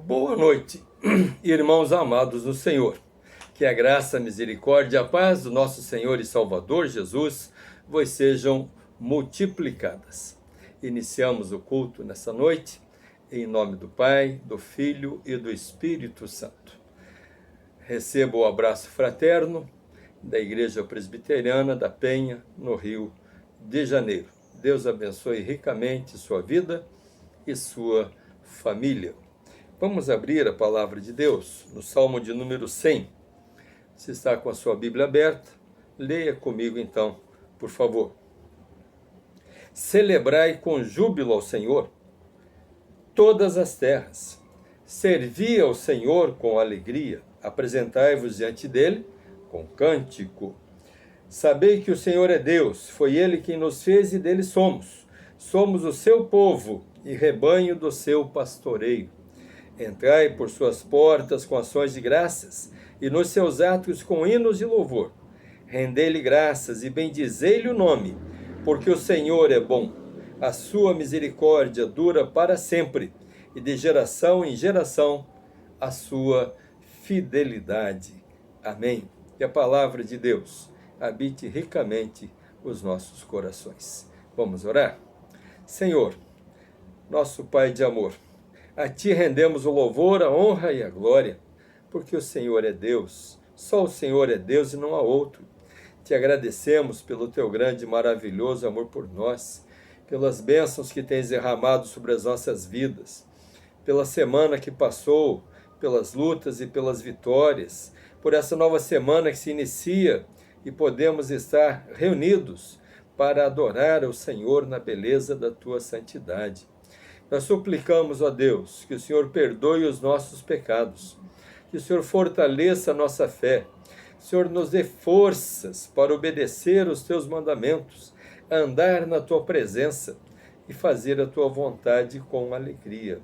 Boa noite, irmãos amados no Senhor. Que a graça, a misericórdia e a paz do nosso Senhor e Salvador Jesus vos sejam multiplicadas. Iniciamos o culto nessa noite, em nome do Pai, do Filho e do Espírito Santo. Receba o abraço fraterno da Igreja Presbiteriana da Penha, no Rio de Janeiro. Deus abençoe ricamente sua vida e sua família. Vamos abrir a palavra de Deus no Salmo de número 100. Se está com a sua Bíblia aberta, leia comigo então, por favor. Celebrai com júbilo ao Senhor todas as terras. Servi ao Senhor com alegria. Apresentai-vos diante dele com cântico. Sabei que o Senhor é Deus, foi ele quem nos fez e dele somos. Somos o seu povo e rebanho do seu pastoreio. Entrai por suas portas com ações de graças, e nos seus atos com hinos de louvor. Rendei-lhe graças e bendizei-lhe o nome, porque o Senhor é bom. A sua misericórdia dura para sempre, e de geração em geração a sua fidelidade. Amém. Que a palavra de Deus habite ricamente os nossos corações. Vamos orar? Senhor, nosso Pai de amor, a Ti rendemos o louvor, a honra e a glória, porque o Senhor é Deus, só o Senhor é Deus e não há outro. Te agradecemos pelo Teu grande e maravilhoso amor por nós, pelas bênçãos que Tens derramado sobre as nossas vidas, pela semana que passou, pelas lutas e pelas vitórias, por essa nova semana que se inicia e podemos estar reunidos para adorar ao Senhor na beleza da Tua santidade. Nós suplicamos, ó Deus, que o Senhor perdoe os nossos pecados, que o Senhor fortaleça a nossa fé, que o Senhor nos dê forças para obedecer os Teus mandamentos, andar na Tua presença e fazer a Tua vontade com alegria.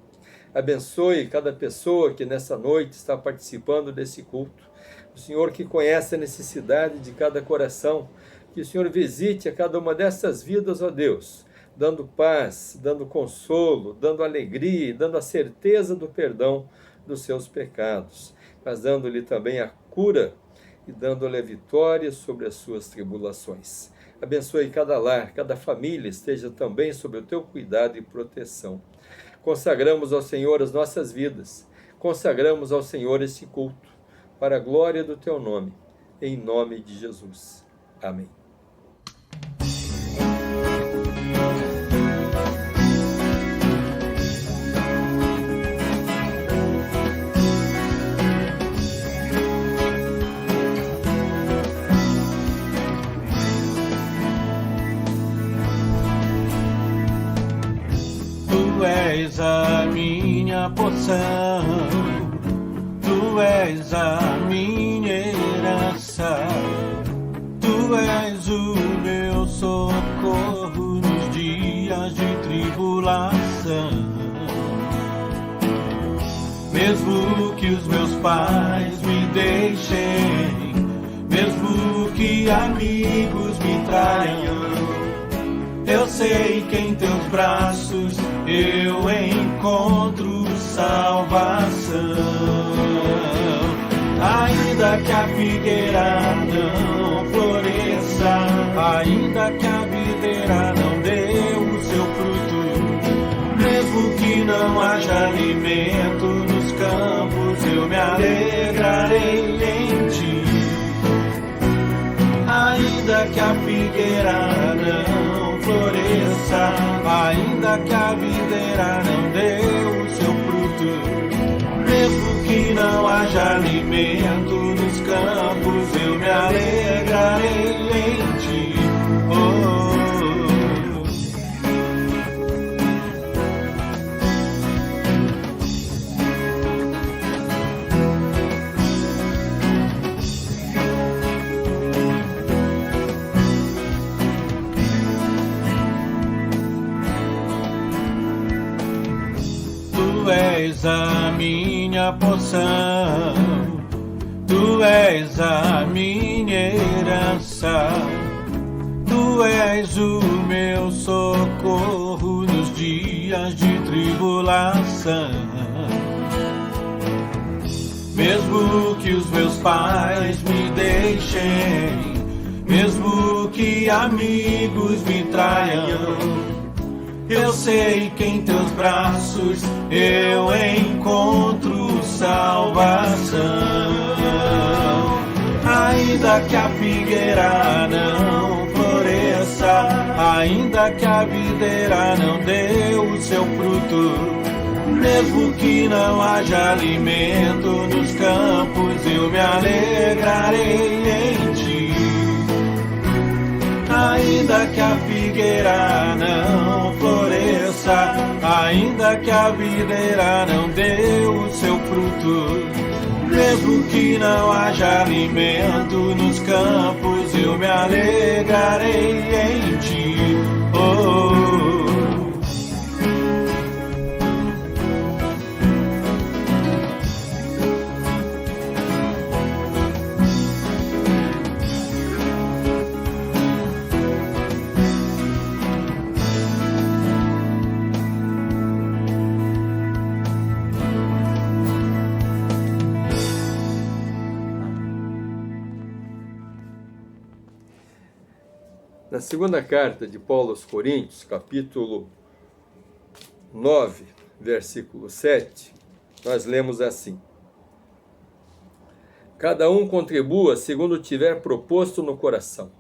Abençoe cada pessoa que nessa noite está participando desse culto, o Senhor que conhece a necessidade de cada coração, que o Senhor visite a cada uma dessas vidas, ó Deus, dando paz, dando consolo, dando alegria e dando a certeza do perdão dos seus pecados, mas dando-lhe também a cura e dando-lhe a vitória sobre as suas tribulações. Abençoe cada lar, cada família esteja também sob o Teu cuidado e proteção. Consagramos ao Senhor as nossas vidas, consagramos ao Senhor este culto, para a glória do Teu nome, em nome de Jesus. Amém. Tu és a minha porção, Tu és a minha herança, Tu és o meu socorro nos dias de tribulação. Mesmo que os meus pais me deixem, mesmo que amigos me traiam, eu sei que em Teus braços eu encontro salvação. Ainda que a figueira não floresça, ainda que a videira não dê o seu fruto, mesmo que não haja alimento nos campos, eu me alegrarei em Ti. Ainda que a figueira não floresça, ainda que a videira não dê o seu fruto, mesmo que não haja alimento nos campos, eu me alegrarei em Ti. Tu és a minha porção, Tu és a minha herança, Tu és o meu socorro nos dias de tribulação. Mesmo que os meus pais me deixem, mesmo que amigos me traiam, eu sei que em teus braços eu encontro salvação. Ainda que a figueira não floresça, ainda que a videira não dê o seu fruto, mesmo que não haja alimento nos campos, eu me alegrarei em ti. Ainda que a figueira não floresça, ainda que a videira não dê o seu fruto, mesmo que não haja alimento nos campos, eu me alegrarei em ti. Na segunda carta de Paulo aos Coríntios, capítulo 9, versículo 7, nós lemos assim: cada um contribua segundo tiver proposto no coração,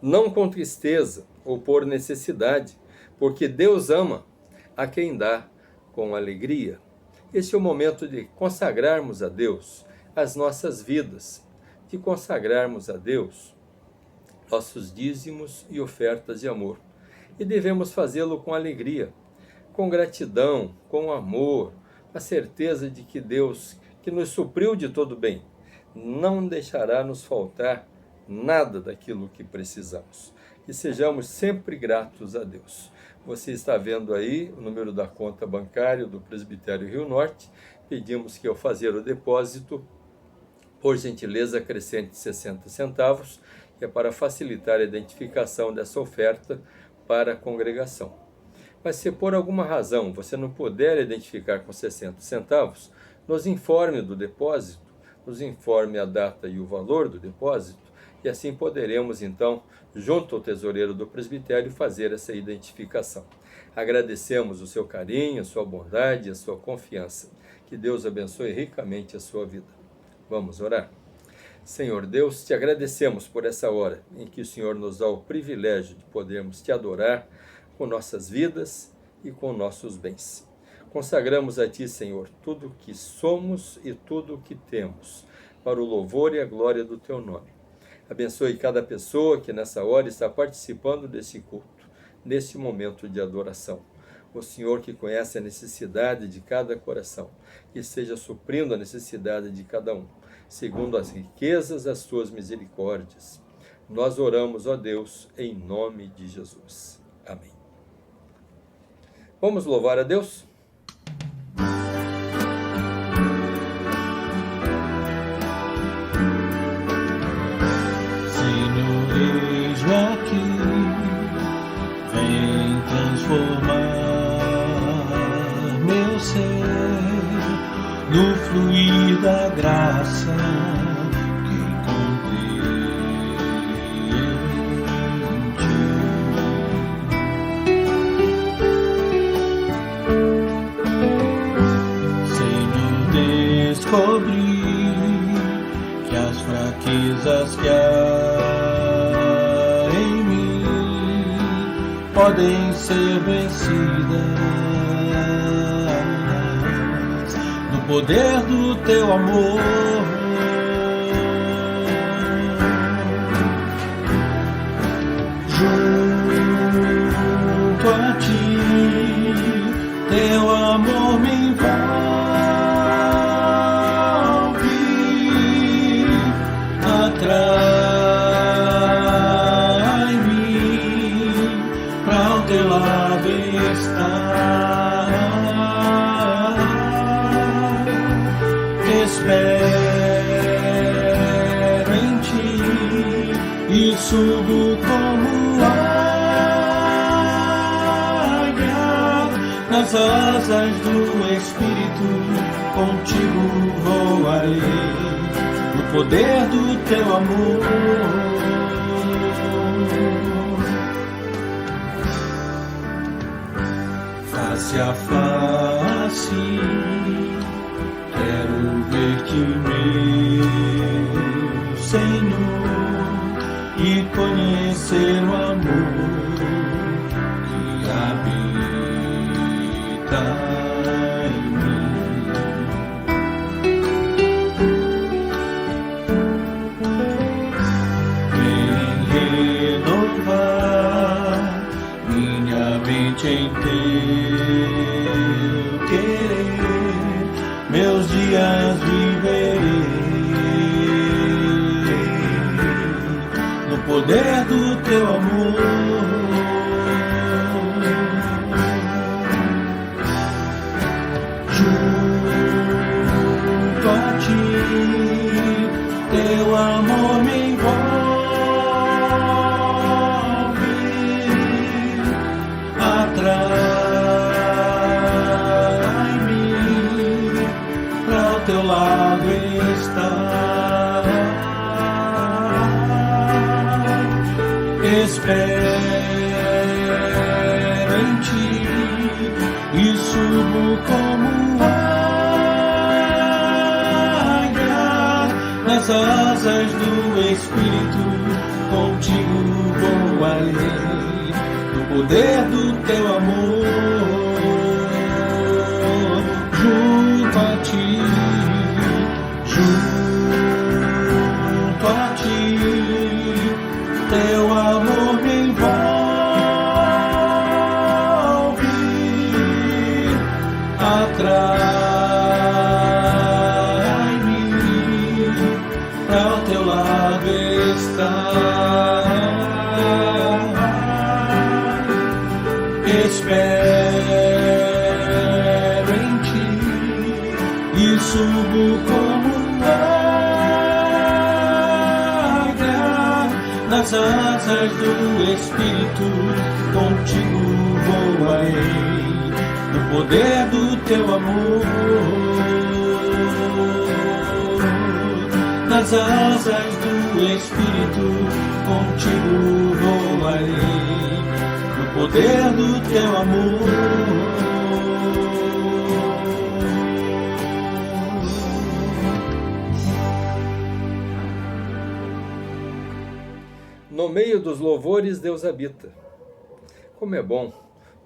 não com tristeza ou por necessidade, porque Deus ama a quem dá com alegria. Este é o momento de consagrarmos a Deus as nossas vidas, de consagrarmos a Deus nossos dízimos e ofertas de amor. E devemos fazê-lo com alegria, com gratidão, com amor, a certeza de que Deus, que nos supriu de todo bem, não deixará nos faltar nada daquilo que precisamos. Que sejamos sempre gratos a Deus. Você está vendo aí o número da conta bancária do Presbitério Rio Norte. Pedimos que ao fazer o depósito, por gentileza, acrescente 60 centavos, que é para facilitar a identificação dessa oferta para a congregação. Mas se por alguma razão você não puder identificar com 60 centavos, nos informe do depósito, nos informe a data e o valor do depósito, e assim poderemos então, junto ao tesoureiro do presbitério, fazer essa identificação. Agradecemos o seu carinho, a sua bondade, a sua confiança. Que Deus abençoe ricamente a sua vida. Vamos orar? Senhor Deus, te agradecemos por essa hora em que o Senhor nos dá o privilégio de podermos te adorar com nossas vidas e com nossos bens. Consagramos a ti, Senhor, tudo o que somos e tudo o que temos, para o louvor e a glória do teu nome. Abençoe cada pessoa que nessa hora está participando desse culto, nesse momento de adoração. O Senhor que conhece a necessidade de cada coração, que esteja suprindo a necessidade de cada um, segundo as riquezas das tuas misericórdias. Nós oramos, ó Deus, em nome de Jesus. Amém. Vamos louvar a Deus? Senhor, eis-me aqui, vem transformar meu ser no fluir da graça que encontrei em ti. Senhor, descobri que as fraquezas que há em mim podem ser vencidas no poder do teu amor. Junto a ti, teu amor me envolve, atrai-me para o teu lado estar. Espero em ti e subo como águia nas asas do Espírito. contigo voarei, no poder do teu amor. Face a face, quero ver-te, meu Senhor, e conhecer o amor que habita em mim. Vem renovar minha mente em teu querer, meus dias viverei no poder do teu amor. Junto a ti, teu amor me envolve, atrai-me, pra o teu lado estar. Espero em ti e subo como águia nas asas do Espírito, contigo voarei, no poder do teu amor. Junto a ti, junto a ti, teu amor me envolve, atrai-me, pra o teu lado estar. Espero em ti e subo como nas asas do Espírito, contigo voarei, no poder do teu amor. Nas asas do Espírito, contigo voarei, no poder do teu amor. No meio dos louvores, Deus habita. Como é bom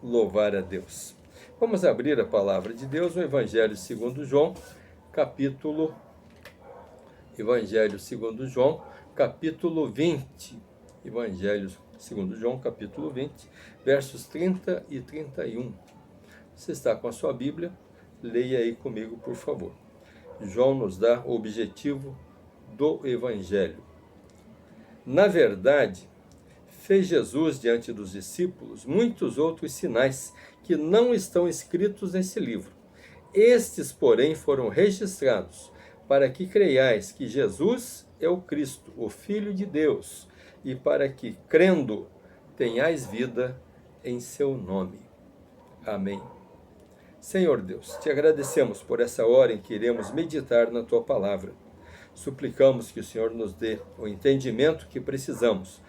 louvar a Deus. Vamos abrir a palavra de Deus no Evangelho segundo João, capítulo 20. Evangelho segundo João, capítulo 20, versos 30 e 31. Você está com a sua Bíblia? Leia aí comigo, por favor. João nos dá o objetivo do Evangelho. Na verdade, fez Jesus diante dos discípulos muitos outros sinais que não estão escritos nesse livro. Estes, porém, foram registrados para que creiais que Jesus é o Cristo, o Filho de Deus, e para que, crendo, tenhais vida em seu nome. Amém. Senhor Deus, te agradecemos por essa hora em que iremos meditar na tua palavra. Suplicamos que o Senhor nos dê o entendimento que precisamos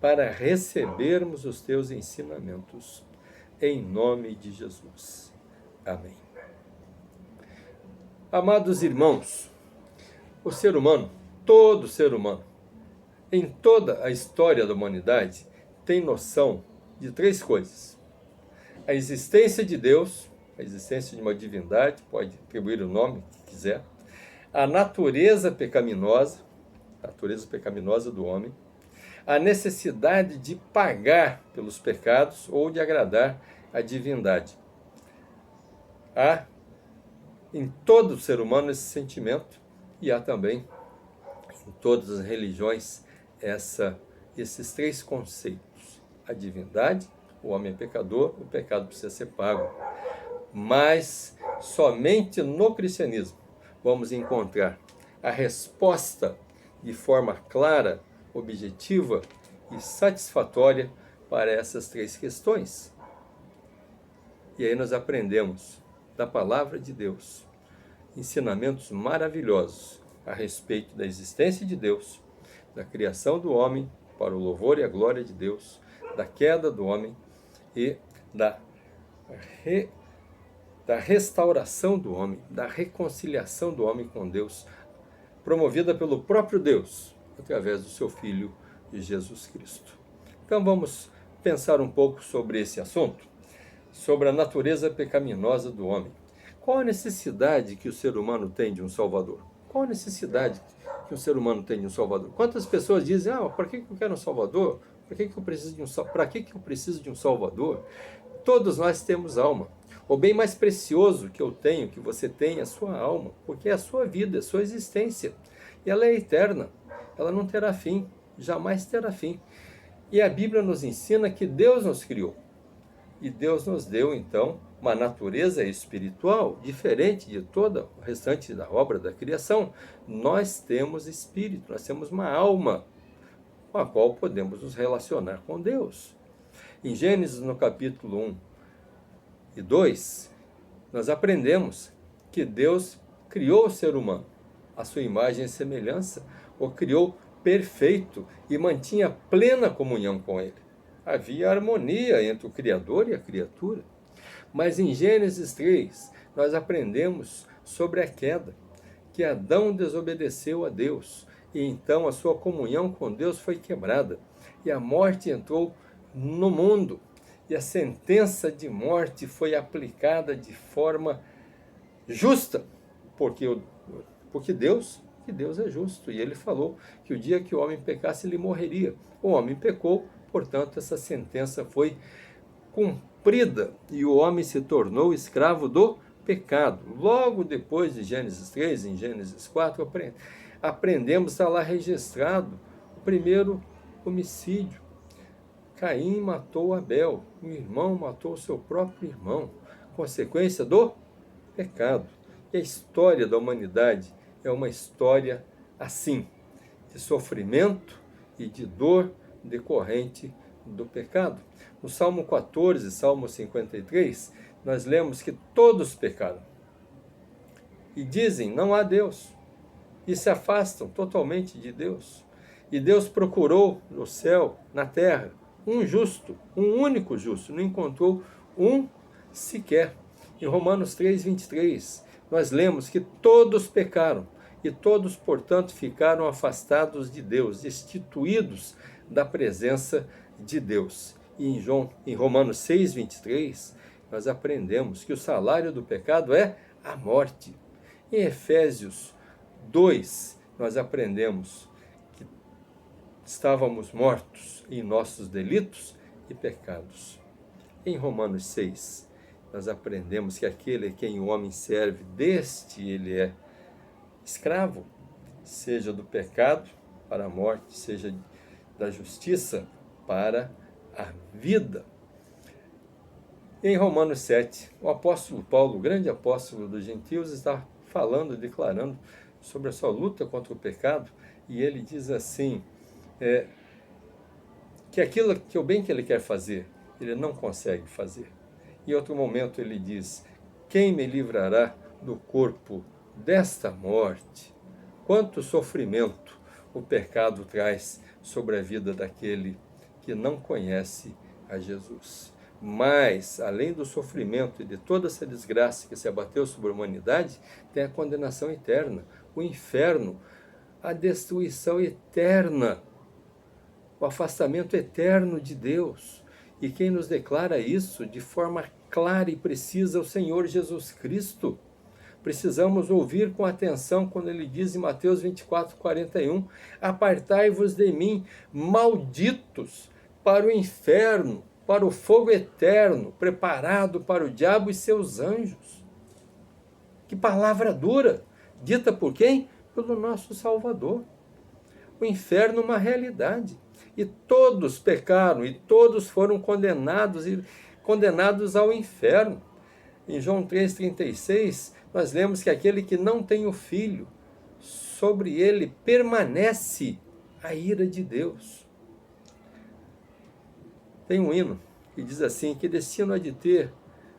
para recebermos os teus ensinamentos. Em nome de Jesus. Amém. Amados irmãos, o ser humano, todo ser humano, em toda a história da humanidade, tem noção de três coisas: a existência de Deus, a existência de uma divindade, pode atribuir o nome que quiser, a natureza pecaminosa do homem, a necessidade de pagar pelos pecados ou de agradar a divindade. Há em todo ser humano esse sentimento, e há também em todas as religiões esses três conceitos: a divindade, o homem é pecador, o pecado precisa ser pago. Mas somente no cristianismo vamos encontrar a resposta de forma clara, objetiva e satisfatória para essas três questões. E aí nós aprendemos da palavra de Deus ensinamentos maravilhosos a respeito da existência de Deus, da criação do homem para o louvor e a glória de Deus, da queda do homem e da restauração do homem, da reconciliação do homem com Deus, promovida pelo próprio Deus, através do seu Filho Jesus Cristo. Então vamos pensar um pouco sobre esse assunto, sobre a natureza pecaminosa do homem. Qual a necessidade que o ser humano tem de um Salvador? Qual a necessidade que o ser humano tem de um Salvador? Quantas pessoas dizem, para que eu quero um Salvador? Para que eu preciso de um Salvador? Todos nós temos alma. O bem mais precioso que eu tenho, que você tem, é a sua alma, porque é a sua vida, é a sua existência. E ela é eterna, ela não terá fim, jamais terá fim. E a Bíblia nos ensina que Deus nos criou. E Deus nos deu, então, uma natureza espiritual diferente de toda o restante da obra da criação. Nós temos espírito, nós temos uma alma com a qual podemos nos relacionar com Deus. Em Gênesis, no capítulo 1 e 2, nós aprendemos que Deus criou o ser humano, a sua imagem e semelhança, o criou perfeito e mantinha plena comunhão com ele. Havia harmonia entre o Criador e a criatura. Mas em Gênesis 3, nós aprendemos sobre a queda, que Adão desobedeceu a Deus, e então a sua comunhão com Deus foi quebrada, e a morte entrou no mundo, e a sentença de morte foi aplicada de forma justa, porque Deus é justo, e ele falou que o dia que o homem pecasse, ele morreria. O homem pecou, portanto, essa sentença foi cumprida, e o homem se tornou escravo do pecado. Logo depois de Gênesis 3, em Gênesis 4, aprendemos, está lá registrado, o primeiro homicídio. Caim matou Abel, o irmão matou o seu próprio irmão, consequência do pecado. E a história da humanidade é uma história assim, de sofrimento e de dor decorrente do pecado. No Salmo 14, Salmo 53, nós lemos que todos pecaram e dizem, não há Deus, e se afastam totalmente de Deus. E Deus procurou no céu, na terra, um justo, um único justo, não encontrou um sequer. Em Romanos 3, 23, nós lemos que todos pecaram e todos, portanto, ficaram afastados de Deus, destituídos da presença de Deus. E em Romanos 6, 23, nós aprendemos que o salário do pecado é a morte. Em Efésios 2, nós aprendemos que estávamos mortos em nossos delitos e pecados. Em Romanos 6, nós aprendemos que aquele a quem o homem serve, deste ele é escravo, seja do pecado para a morte, seja da justiça para a vida. Em Romanos 7, o apóstolo Paulo, o grande apóstolo dos gentios, está falando, declarando sobre a sua luta contra o pecado, e ele diz assim, que o bem que ele quer fazer, ele não consegue fazer. Em outro momento ele diz, quem me livrará do corpo desta morte? Quanto sofrimento o pecado traz sobre a vida daquele que não conhece a Jesus. Mas, além do sofrimento e de toda essa desgraça que se abateu sobre a humanidade, tem a condenação eterna, o inferno, a destruição eterna, o afastamento eterno de Deus. E quem nos declara isso de forma clara e precisa é o Senhor Jesus Cristo. Precisamos ouvir com atenção quando ele diz em Mateus 24, 41, apartai-vos de mim, malditos, para o inferno, para o fogo eterno, preparado para o diabo e seus anjos. Que palavra dura, dita por quem? Pelo nosso Salvador. O inferno é uma realidade. E todos pecaram, e todos foram condenados ao inferno. Em João 3,36, nós lemos que aquele que não tem o Filho, sobre ele permanece a ira de Deus. Tem um hino que diz assim, que destino há de ter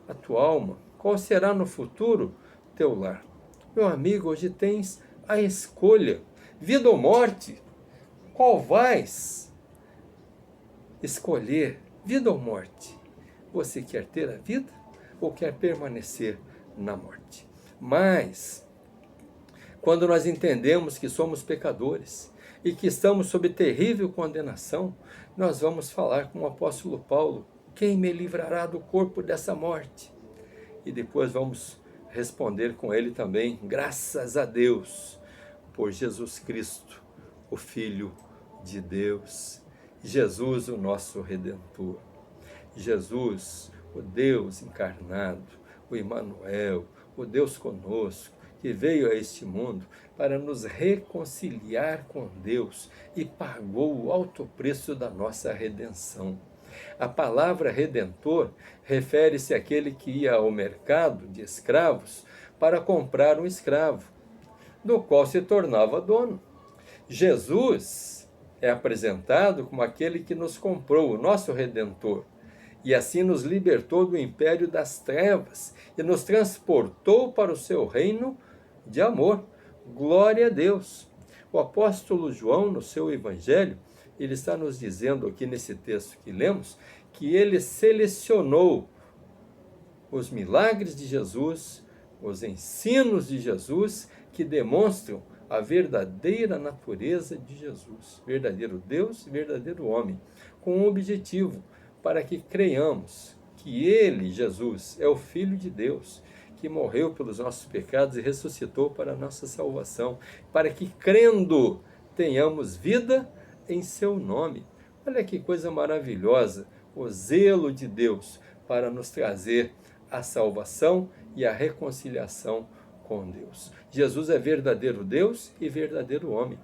a tua alma? Qual será no futuro teu lar? Meu amigo, hoje tens a escolha, vida ou morte. Qual vais escolher, vida ou morte? Você quer ter a vida ou quer permanecer na morte? Mas, quando nós entendemos que somos pecadores e que estamos sob terrível condenação, nós vamos falar com o apóstolo Paulo: quem me livrará do corpo dessa morte? E depois vamos responder com ele também: graças a Deus por Jesus Cristo, o Filho de Deus, Jesus, o nosso Redentor, Jesus, o Deus encarnado, o Emmanuel, o Deus conosco, que veio a este mundo para nos reconciliar com Deus e pagou o alto preço da nossa redenção. A palavra redentor refere-se àquele que ia ao mercado de escravos para comprar um escravo, do qual se tornava dono. Jesus é apresentado como aquele que nos comprou, o nosso Redentor, e assim nos libertou do império das trevas e nos transportou para o seu reino de amor. Glória a Deus! O apóstolo João, no seu evangelho, ele está nos dizendo aqui nesse texto que lemos, que ele selecionou os milagres de Jesus, os ensinos de Jesus, que demonstram a verdadeira natureza de Jesus, verdadeiro Deus e verdadeiro homem, com um objetivo, para que creiamos que ele, Jesus, é o Filho de Deus, que morreu pelos nossos pecados e ressuscitou para a nossa salvação, para que, crendo, tenhamos vida em seu nome. Olha que coisa maravilhosa, o zelo de Deus para nos trazer a salvação e a reconciliação com Deus. Jesus é verdadeiro Deus e verdadeiro homem.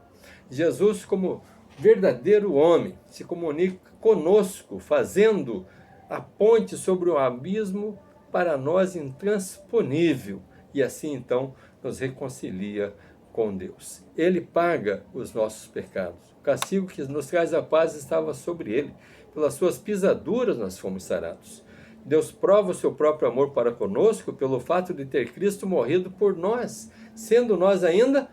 Jesus, como verdadeiro homem, se comunica conosco, fazendo a ponte sobre o abismo para nós intransponível, e assim então nos reconcilia com Deus. Ele paga os nossos pecados. O castigo que nos traz a paz estava sobre ele. Pelas suas pisaduras nós fomos sarados. Deus prova o seu próprio amor para conosco pelo fato de ter Cristo morrido por nós, sendo nós ainda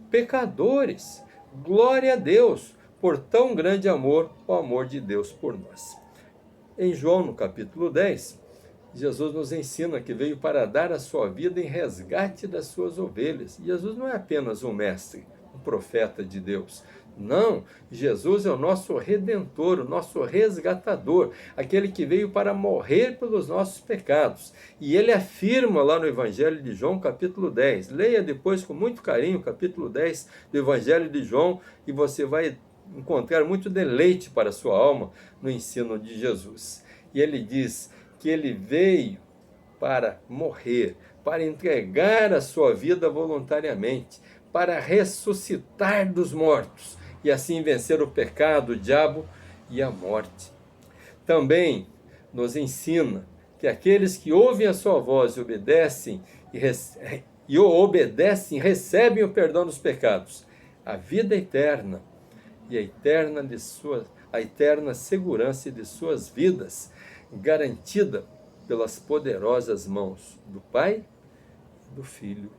pecadores. Glória a Deus por tão grande amor, o amor de Deus por nós. Em João, no capítulo 10, Jesus nos ensina que veio para dar a sua vida em resgate das suas ovelhas. Jesus não é apenas um mestre, um profeta de Deus. Não, Jesus é o nosso Redentor, o nosso resgatador, aquele que veio para morrer pelos nossos pecados. E ele afirma lá no Evangelho de João, capítulo 10. Leia depois com muito carinho o capítulo 10 do Evangelho de João e você vai encontrar muito deleite para a sua alma no ensino de Jesus. E ele diz que ele veio para morrer, para entregar a sua vida voluntariamente, para ressuscitar dos mortos e assim vencer o pecado, o diabo e a morte. Também nos ensina que aqueles que ouvem a sua voz e obedecem recebem o perdão dos pecados, a vida eterna e a eterna segurança de suas vidas, garantida pelas poderosas mãos do Pai e do Filho.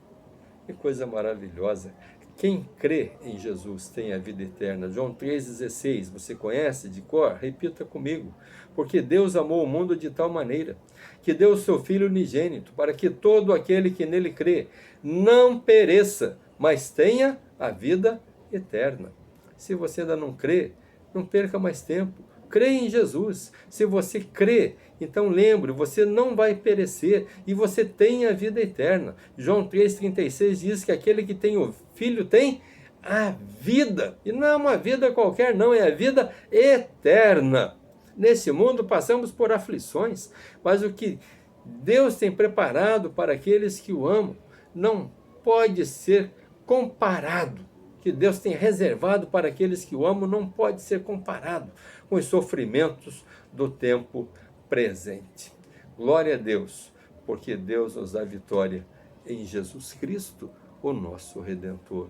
Que coisa maravilhosa! Quem crê em Jesus tem a vida eterna. João 3,16, você conhece de cor? Repita comigo. Porque Deus amou o mundo de tal maneira que deu o seu Filho unigênito, para que todo aquele que nele crê não pereça, mas tenha a vida eterna. Se você ainda não crê, não perca mais tempo. Crê em Jesus. Se você crê, então lembre, você não vai perecer e você tem a vida eterna. João 3,36 diz que aquele que tem o Filho tem a vida. E não é uma vida qualquer, não, é a vida eterna. Nesse mundo passamos por aflições, mas o que Deus tem preparado para aqueles que o amam não pode ser comparado. O que Deus tem reservado para aqueles que o amam não pode ser comparado com os sofrimentos do tempo presente. Glória a Deus, porque Deus nos dá vitória em Jesus Cristo, o nosso Redentor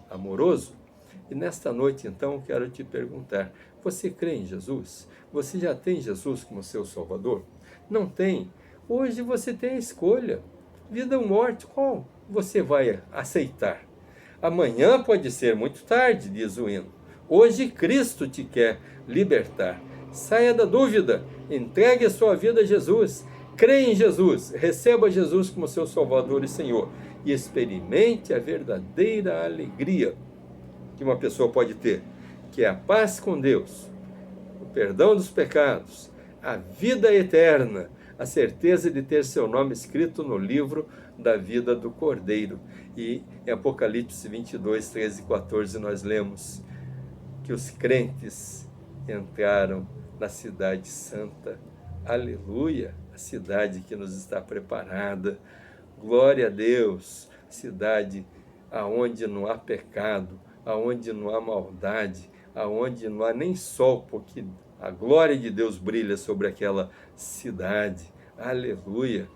amoroso. E nesta noite, então, quero te perguntar, você crê em Jesus? Você já tem Jesus como seu Salvador? Não tem? Hoje você tem a escolha. Vida ou morte, qual você vai aceitar? Amanhã pode ser muito tarde, diz o hino. Hoje Cristo te quer libertar. Saia da dúvida, entregue a sua vida a Jesus, creia em Jesus, receba Jesus como seu Salvador e Senhor e experimente a verdadeira alegria que uma pessoa pode ter, que é a paz com Deus, o perdão dos pecados, a vida eterna, a certeza de ter seu nome escrito no livro da vida do Cordeiro. E em Apocalipse 22, 13 e 14 nós lemos que os crentes entraram na cidade santa. Aleluia! A cidade que nos está preparada. Glória a Deus! Cidade aonde não há pecado, aonde não há maldade, aonde não há nem sol, porque a glória de Deus brilha sobre aquela cidade. Aleluia!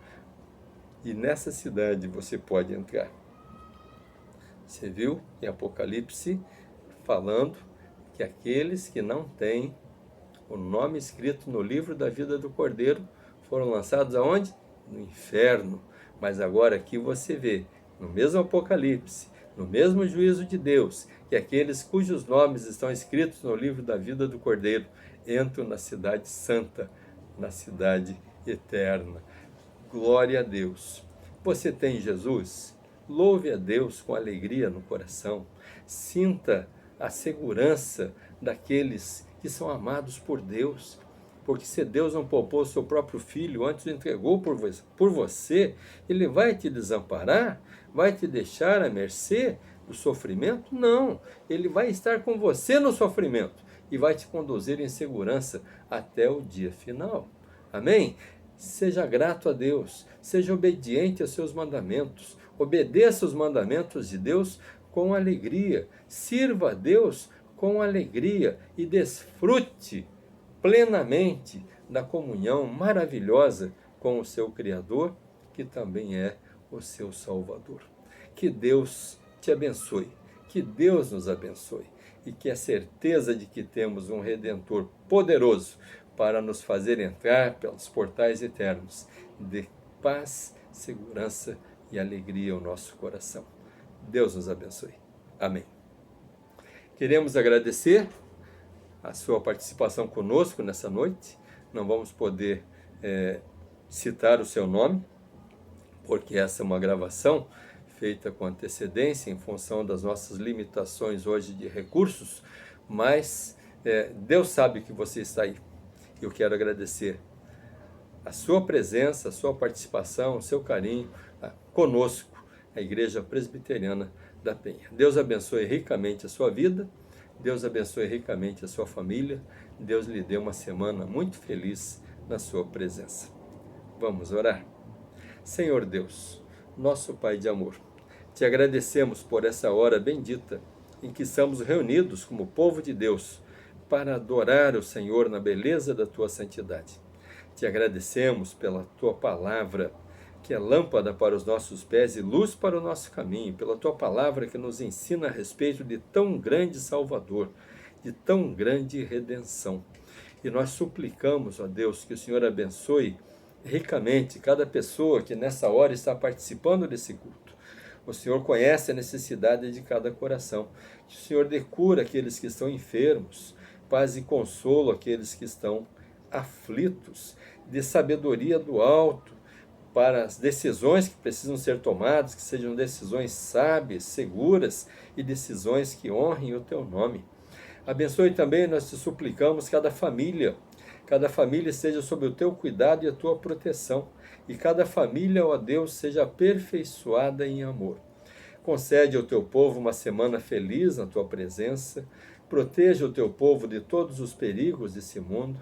E nessa cidade você pode entrar. Você viu em Apocalipse falando que aqueles que não têm o nome escrito no livro da vida do Cordeiro foram lançados aonde? No inferno. Mas agora aqui você vê, no mesmo Apocalipse, no mesmo juízo de Deus, que aqueles cujos nomes estão escritos no livro da vida do Cordeiro entram na cidade santa, na cidade eterna. Glória a Deus. Você tem Jesus? Louve a Deus com alegria no coração. Sinta a segurança daqueles que são amados por Deus. Porque se Deus não poupou o seu próprio Filho, antes o entregou por você, Ele vai te desamparar? Vai te deixar à mercê do sofrimento? Não. Ele vai estar com você no sofrimento e vai te conduzir em segurança até o dia final. Amém? Seja grato a Deus, seja obediente aos seus mandamentos, obedeça os mandamentos de Deus com alegria, sirva a Deus com alegria e desfrute plenamente da comunhão maravilhosa com o seu Criador, que também é o seu Salvador. Que Deus te abençoe, que Deus nos abençoe e que a certeza de que temos um Redentor poderoso para nos fazer entrar pelos portais eternos de paz, segurança e alegria ao nosso coração. Deus nos abençoe. Amém. Queremos agradecer a sua participação conosco nessa noite. Não vamos poder citar o seu nome, porque essa é uma gravação feita com antecedência em função das nossas limitações hoje de recursos, mas Deus sabe que você está aí. Eu quero agradecer a sua presença, a sua participação, o seu carinho conosco, a Igreja Presbiteriana da Penha. Deus abençoe ricamente a sua vida, Deus abençoe ricamente a sua família, Deus lhe dê uma semana muito feliz na sua presença. Vamos orar? Senhor Deus, nosso Pai de amor, te agradecemos por essa hora bendita em que estamos reunidos como povo de Deus, para adorar o Senhor na beleza da tua santidade. Te agradecemos pela tua palavra, que é lâmpada para os nossos pés e luz para o nosso caminho, pela tua palavra que nos ensina a respeito de tão grande Salvador, de tão grande redenção. E nós suplicamos, ó Deus, que o Senhor abençoe ricamente cada pessoa que nessa hora está participando desse culto. O Senhor conhece a necessidade de cada coração. Que o Senhor dê cura àqueles que estão enfermos, paz e consolo àqueles que estão aflitos, de sabedoria do alto para as decisões que precisam ser tomadas, que sejam decisões sábias, seguras e decisões que honrem o teu nome. Abençoe também, nós te suplicamos, cada família esteja sob o teu cuidado e a tua proteção, e cada família, ó Deus, seja aperfeiçoada em amor. Concede ao teu povo uma semana feliz na tua presença. Proteja o teu povo de todos os perigos desse mundo,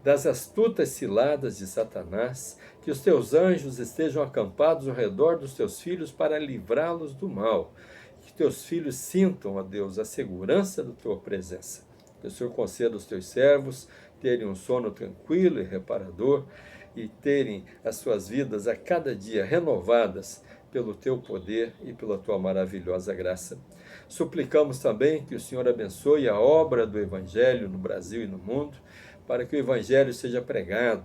das astutas ciladas de Satanás, que os teus anjos estejam acampados ao redor dos teus filhos para livrá-los do mal. Que teus filhos sintam, ó Deus, a segurança da tua presença. Que o Senhor conceda aos teus servos terem um sono tranquilo e reparador e terem as suas vidas a cada dia renovadas pelo teu poder e pela tua maravilhosa graça. Suplicamos também que o Senhor abençoe a obra do Evangelho no Brasil e no mundo, para que o Evangelho seja pregado,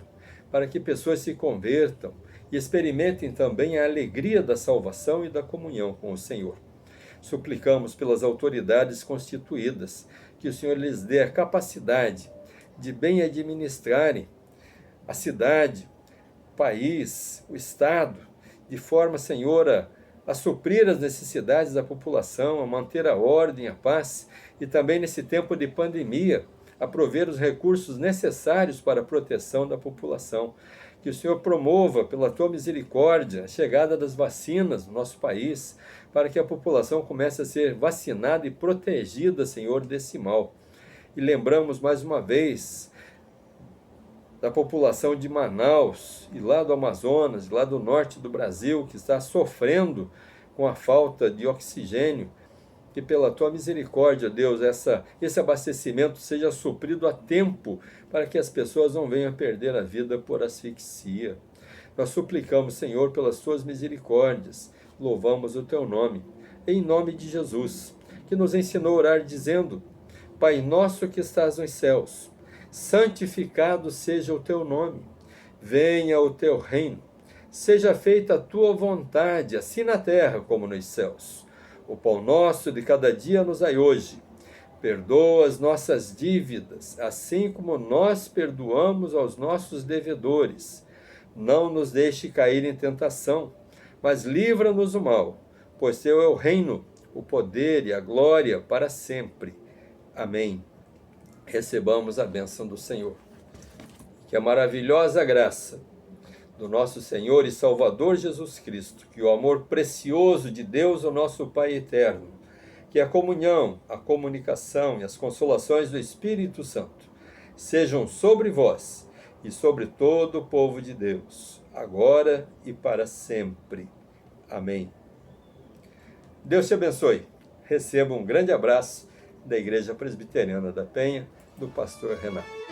para que pessoas se convertam e experimentem também a alegria da salvação e da comunhão com o Senhor. Suplicamos pelas autoridades constituídas, que o Senhor lhes dê a capacidade de bem administrarem a cidade, o país, o Estado, de forma, Senhor, a suprir as necessidades da população, a manter a ordem, a paz, e também nesse tempo de pandemia, a prover os recursos necessários para a proteção da população. Que o Senhor promova, pela tua misericórdia, a chegada das vacinas no nosso país, para que a população comece a ser vacinada e protegida, Senhor, desse mal. E lembramos mais uma vez da população de Manaus, e lá do Amazonas, lá do norte do Brasil, que está sofrendo com a falta de oxigênio. Que pela tua misericórdia, Deus, esse abastecimento seja suprido a tempo, para que as pessoas não venham a perder a vida por asfixia. Nós suplicamos, Senhor, pelas tuas misericórdias, louvamos o teu nome, em nome de Jesus, que nos ensinou a orar dizendo: Pai nosso que estás nos céus, santificado seja o teu nome, venha o teu reino, seja feita a tua vontade, assim na terra como nos céus. O pão nosso de cada dia nos dai hoje. Perdoa as nossas dívidas, assim como nós perdoamos aos nossos devedores. Não nos deixe cair em tentação, mas livra-nos do mal, pois teu é o reino, o poder e a glória para sempre. Amém. Recebamos a bênção do Senhor. Que a maravilhosa graça do nosso Senhor e Salvador Jesus Cristo, que o amor precioso de Deus, o nosso Pai eterno, que a comunhão, a comunicação e as consolações do Espírito Santo sejam sobre vós e sobre todo o povo de Deus, agora e para sempre. Amém. Deus te abençoe. Receba um grande abraço da Igreja Presbiteriana da Penha, do pastor Renato.